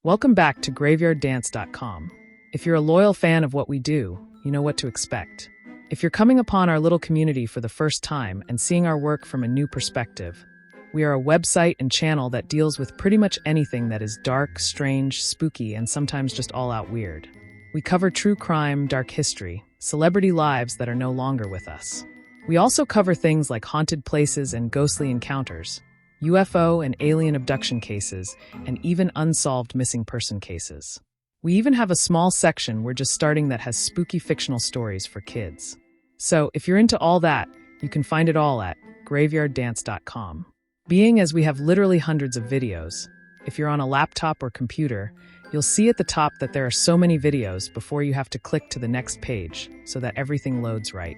Welcome back to graveyarddance.com. If you're a loyal fan of what we do, you know what to expect. If you're coming upon our little community for the first time and seeing our work from a new perspective, we are a website and channel that deals with pretty much anything that is dark, strange, spooky, and sometimes just all-out weird. We cover true crime, dark history, celebrity lives that are no longer with us. We also cover things like haunted places and ghostly encounters, UFO and alien abduction cases, and even unsolved missing person cases. We even have a small section we're just starting that has spooky fictional stories for kids. So, if you're into all that, you can find it all at graveyarddance.com. Being as we have literally hundreds of videos, if you're on a laptop or computer, you'll see at the top that there are so many videos before you have to click to the next page so that everything loads right.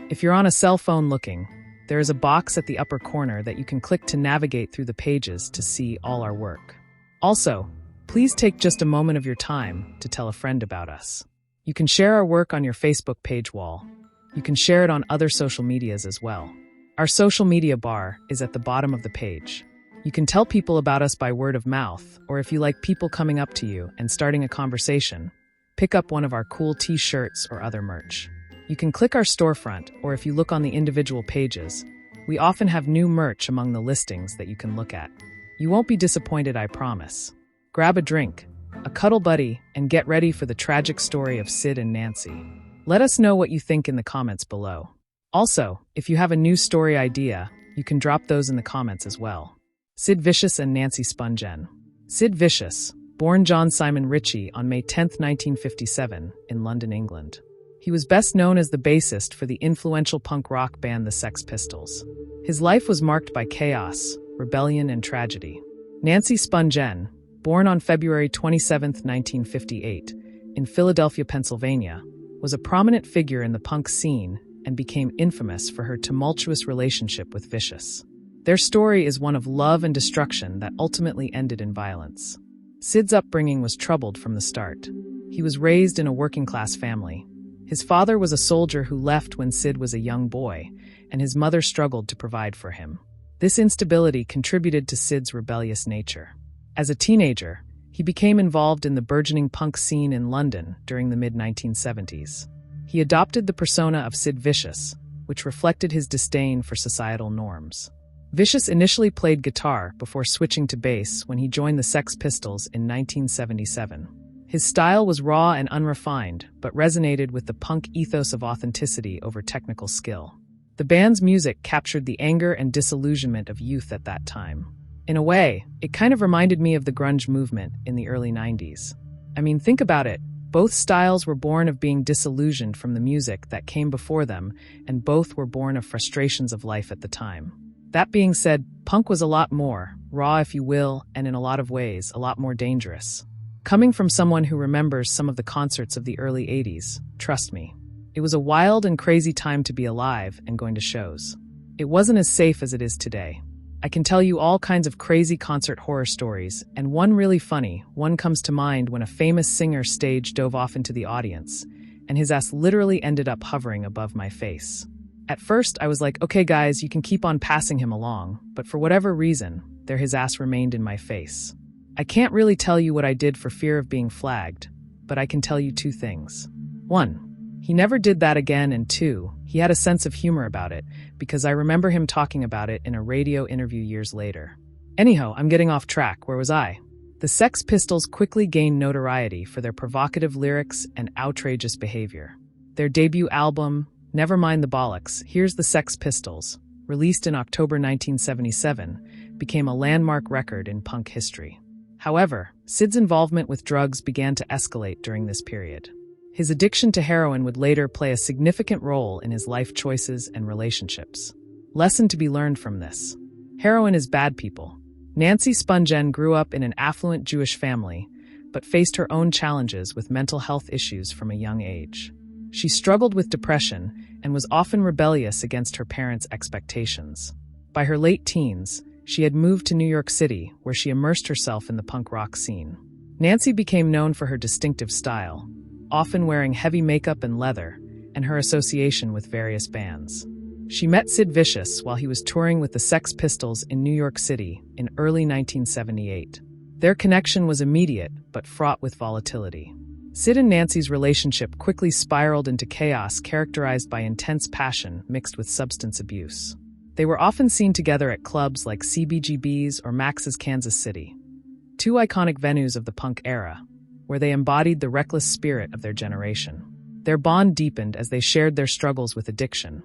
If you're on a cell phone looking, there is a box at the upper corner that you can click to navigate through the pages to see all our work. Also, please take just a moment of your time to tell a friend about us. You can share our work on your Facebook page wall. You can share it on other social medias as well. Our social media bar is at the bottom of the page. You can tell people about us by word of mouth, or if you like people coming up to you and starting a conversation, pick up one of our cool t-shirts or other merch. You can click our storefront, or if you look on the individual pages, we often have new merch among the listings that you can look at. You won't be disappointed, I promise. Grab a drink, a cuddle buddy, and get ready for the tragic story of Sid and Nancy. Let us know what you think in the comments below. Also, if you have a new story idea, you can drop those in the comments as well. Syd Vicious and Nancy Spungen. Syd Vicious, born John Simon Ritchie on May 10, 1957, in London, England. He was best known as the bassist for the influential punk rock band the Sex Pistols. His life was marked by chaos, rebellion, and tragedy. Nancy Spungen, born on February 27, 1958, in Philadelphia, Pennsylvania, was a prominent figure in the punk scene and became infamous for her tumultuous relationship with Vicious. Their story is one of love and destruction that ultimately ended in violence. Syd's upbringing was troubled from the start. He was raised in a working-class family. His father was a soldier who left when Syd was a young boy, and his mother struggled to provide for him. This instability contributed to Syd's rebellious nature. As a teenager, he became involved in the burgeoning punk scene in London during the mid-1970s. He adopted the persona of Sid Vicious, which reflected his disdain for societal norms. Vicious initially played guitar before switching to bass when he joined the Sex Pistols in 1977. His style was raw and unrefined, but resonated with the punk ethos of authenticity over technical skill. The band's music captured the anger and disillusionment of youth at that time. In a way, it kind of reminded me of the grunge movement in the early 90s. I mean, think about it. Both styles were born of being disillusioned from the music that came before them, and both were born of frustrations of life at the time. That being said, punk was a lot more, raw if you will, and in a lot of ways, a lot more dangerous. Coming from someone who remembers some of the concerts of the early 80s, trust me, it was a wild and crazy time to be alive and going to shows. It wasn't as safe as it is today. I can tell you all kinds of crazy concert horror stories, and one really funny one comes to mind when a famous singer stage dove off into the audience, and his ass literally ended up hovering above my face. At first, I was like, okay guys, you can keep on passing him along, but for whatever reason, there his ass remained in my face. I can't really tell you what I did for fear of being flagged, but I can tell you two things. 1. He never did that again, and 2, he had a sense of humor about it, because I remember him talking about it in a radio interview years later. Anyhow, I'm getting off track. Where was I? The Sex Pistols quickly gained notoriety for their provocative lyrics and outrageous behavior. Their debut album, Never Mind the Bollocks, Here's the Sex Pistols, released in October 1977, became a landmark record in punk history. However, Syd's involvement with drugs began to escalate during this period. His addiction to heroin would later play a significant role in his life choices and relationships. Lesson to be learned from this. Heroin is bad, people. Nancy Spungen grew up in an affluent Jewish family, but faced her own challenges with mental health issues from a young age. She struggled with depression and was often rebellious against her parents' expectations. By her late teens, she had moved to New York City, where she immersed herself in the punk rock scene. Nancy became known for her distinctive style, often wearing heavy makeup and leather, and her association with various bands. She met Sid Vicious while he was touring with the Sex Pistols in New York City in early 1978. Their connection was immediate, but fraught with volatility. Sid and Nancy's relationship quickly spiraled into chaos characterized by intense passion mixed with substance abuse. They were often seen together at clubs like CBGB's or Max's Kansas City, two iconic venues of the punk era, where they embodied the reckless spirit of their generation. Their bond deepened as they shared their struggles with addiction.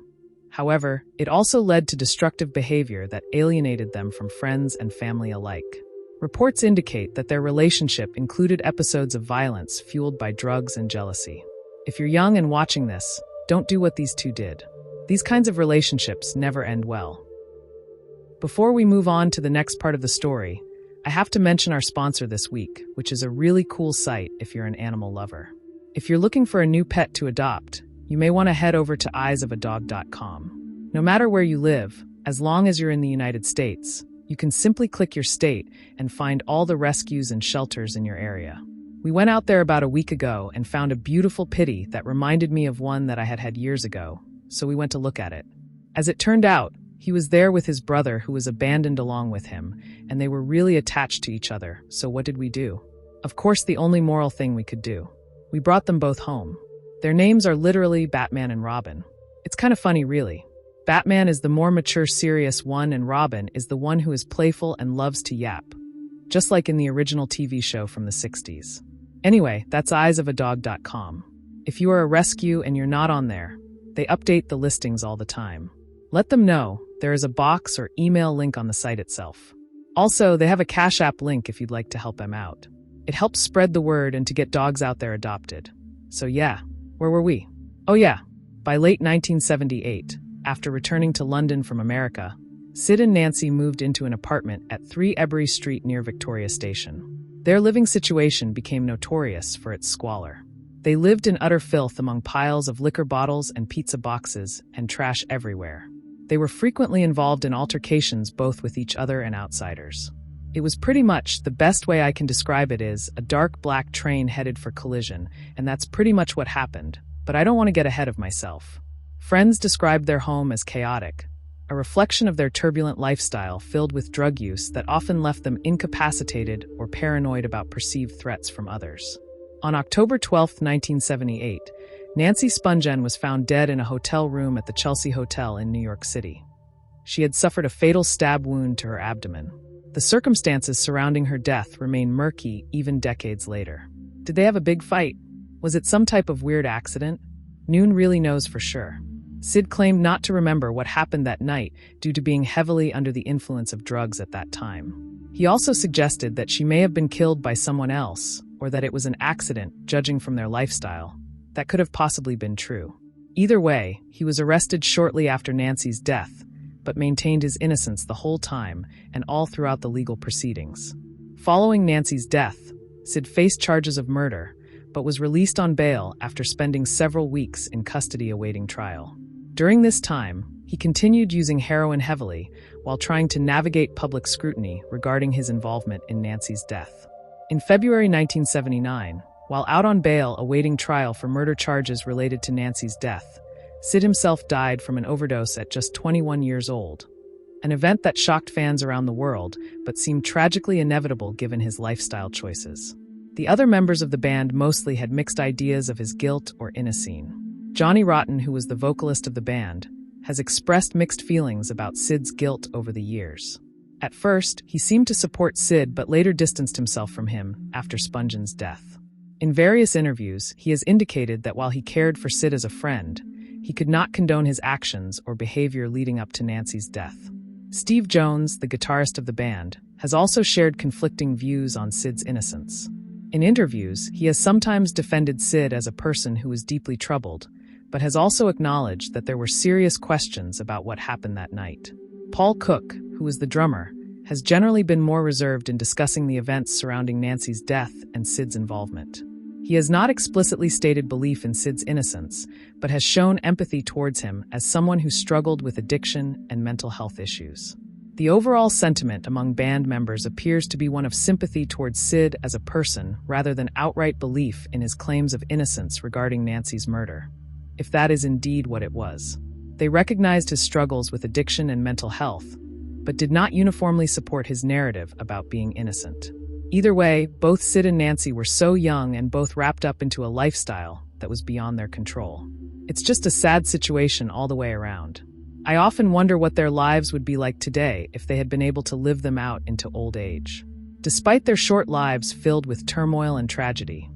However, it also led to destructive behavior that alienated them from friends and family alike. Reports indicate that their relationship included episodes of violence fueled by drugs and jealousy. If you're young and watching this, don't do what these two did. These kinds of relationships never end well. Before we move on to the next part of the story, I have to mention our sponsor this week, which is a really cool site if you're an animal lover. If you're looking for a new pet to adopt, you may want to head over to eyesofadog.com. No matter where you live, as long as you're in the United States, you can simply click your state and find all the rescues and shelters in your area. We went out there about a week ago and found a beautiful pitty that reminded me of one that I had years ago, so we went to look at it. As it turned out, he was there with his brother who was abandoned along with him, and they were really attached to each other, so what did we do? Of course, the only moral thing we could do. We brought them both home. Their names are literally Batman and Robin. It's kind of funny, really. Batman is the more mature, serious one, and Robin is the one who is playful and loves to yap, just like in the original TV show from the 60s. Anyway, that's eyesofadog.com. If you are a rescue and you're not on there, they update the listings all the time. Let them know. There is a box or email link on the site itself. Also, they have a Cash App link if you'd like to help them out. It helps spread the word and to get dogs out there adopted. So yeah, where were we? Oh yeah, by late 1978, after returning to London from America, Sid and Nancy moved into an apartment at 3 Ebury Street near Victoria Station. Their living situation became notorious for its squalor. They lived in utter filth among piles of liquor bottles and pizza boxes and trash everywhere. They were frequently involved in altercations both with each other and outsiders. It was pretty much, the best way I can describe it is, a dark black train headed for collision, and that's pretty much what happened, but I don't want to get ahead of myself. Friends described their home as chaotic, a reflection of their turbulent lifestyle filled with drug use that often left them incapacitated or paranoid about perceived threats from others. On October 12, 1978, Nancy Spungen was found dead in a hotel room at the Chelsea Hotel in New York City. She had suffered a fatal stab wound to her abdomen. The circumstances surrounding her death remain murky even decades later. Did they have a big fight? Was it some type of weird accident? No one really knows for sure. Sid claimed not to remember what happened that night due to being heavily under the influence of drugs at that time. He also suggested that she may have been killed by someone else, or that it was an accident, judging from their lifestyle. That could have possibly been true. Either way, he was arrested shortly after Nancy's death, but maintained his innocence the whole time and all throughout the legal proceedings. Following Nancy's death, Sid faced charges of murder, but was released on bail after spending several weeks in custody awaiting trial. During this time, he continued using heroin heavily while trying to navigate public scrutiny regarding his involvement in Nancy's death. In February 1979, while out on bail awaiting trial for murder charges related to Nancy's death, Sid himself died from an overdose at just 21 years old, an event that shocked fans around the world but seemed tragically inevitable given his lifestyle choices. The other members of the band mostly had mixed ideas of his guilt or innocence. Johnny Rotten, who was the vocalist of the band, has expressed mixed feelings about Sid's guilt over the years. At first, he seemed to support Sid but later distanced himself from him after Spungen's death. In various interviews, he has indicated that while he cared for Sid as a friend, he could not condone his actions or behavior leading up to Nancy's death. Steve Jones, the guitarist of the band, has also shared conflicting views on Sid's innocence. In interviews, he has sometimes defended Sid as a person who was deeply troubled, but has also acknowledged that there were serious questions about what happened that night. Paul Cook, who was the drummer, has generally been more reserved in discussing the events surrounding Nancy's death and Sid's involvement. He has not explicitly stated belief in Sid's innocence, but has shown empathy towards him as someone who struggled with addiction and mental health issues. The overall sentiment among band members appears to be one of sympathy towards Sid as a person rather than outright belief in his claims of innocence regarding Nancy's murder, if that is indeed what it was. They recognized his struggles with addiction and mental health, but did not uniformly support his narrative about being innocent. Either way, both Sid and Nancy were so young and both wrapped up into a lifestyle that was beyond their control. It's just a sad situation all the way around. I often wonder what their lives would be like today if they had been able to live them out into old age. Despite their short lives filled with turmoil and tragedy,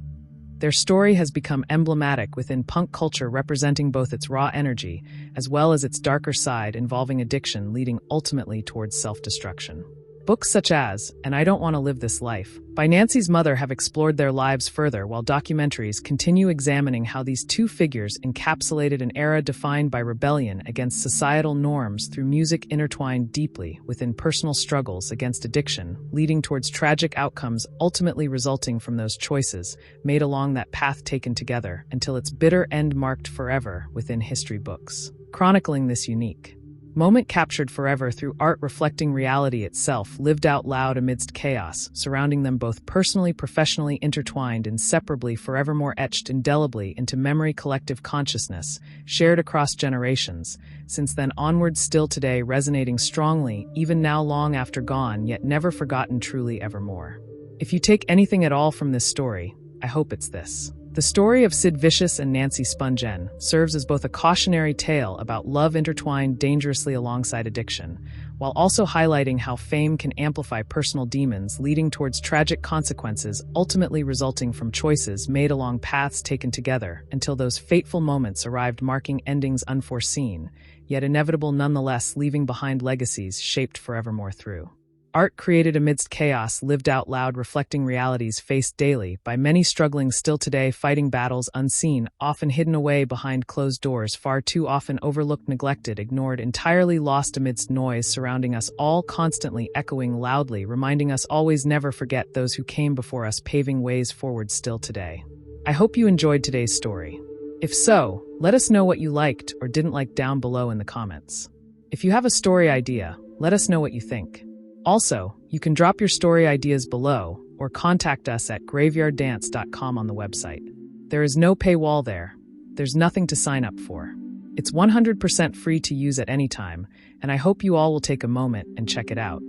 their story has become emblematic within punk culture, representing both its raw energy as well as its darker side involving addiction leading ultimately towards self-destruction. Books such as And I Don't Want to Live This Life by Nancy's mother have explored their lives further, while documentaries continue examining how these two figures encapsulated an era defined by rebellion against societal norms through music intertwined deeply within personal struggles against addiction, leading towards tragic outcomes ultimately resulting from those choices made along that path taken together until its bitter end marked forever within history books. Chronicling this unique moment captured forever through art reflecting reality itself, lived out loud amidst chaos, surrounding them both personally, professionally, intertwined, inseparably, forevermore etched indelibly into memory, collective consciousness, shared across generations, since then onwards, still today resonating strongly, even now long after gone, yet never forgotten, truly evermore. If you take anything at all from this story, I hope it's this. The story of Syd Vicious and Nancy Spungen serves as both a cautionary tale about love intertwined dangerously alongside addiction, while also highlighting how fame can amplify personal demons, leading towards tragic consequences ultimately resulting from choices made along paths taken together until those fateful moments arrived, marking endings unforeseen, yet inevitable nonetheless, leaving behind legacies shaped forevermore through art created amidst chaos, lived out loud, reflecting realities faced daily by many struggling still today, fighting battles unseen, often hidden away behind closed doors, far too often overlooked, neglected, ignored, entirely lost amidst noise surrounding us all, constantly echoing loudly, reminding us always never forget those who came before us, paving ways forward still today. I hope you enjoyed today's story. If so, let us know what you liked or didn't like down below in the comments. If you have a story idea, let us know what you think. Also, you can drop your story ideas below or contact us at graveyarddance.com on the website. There is no paywall there. There's nothing to sign up for. It's 100% free to use at any time, and I hope you all will take a moment and check it out.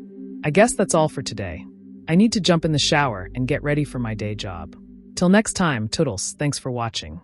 I guess that's all for today. I need to jump in the shower and get ready for my day job. Till next time, toodles, thanks for watching.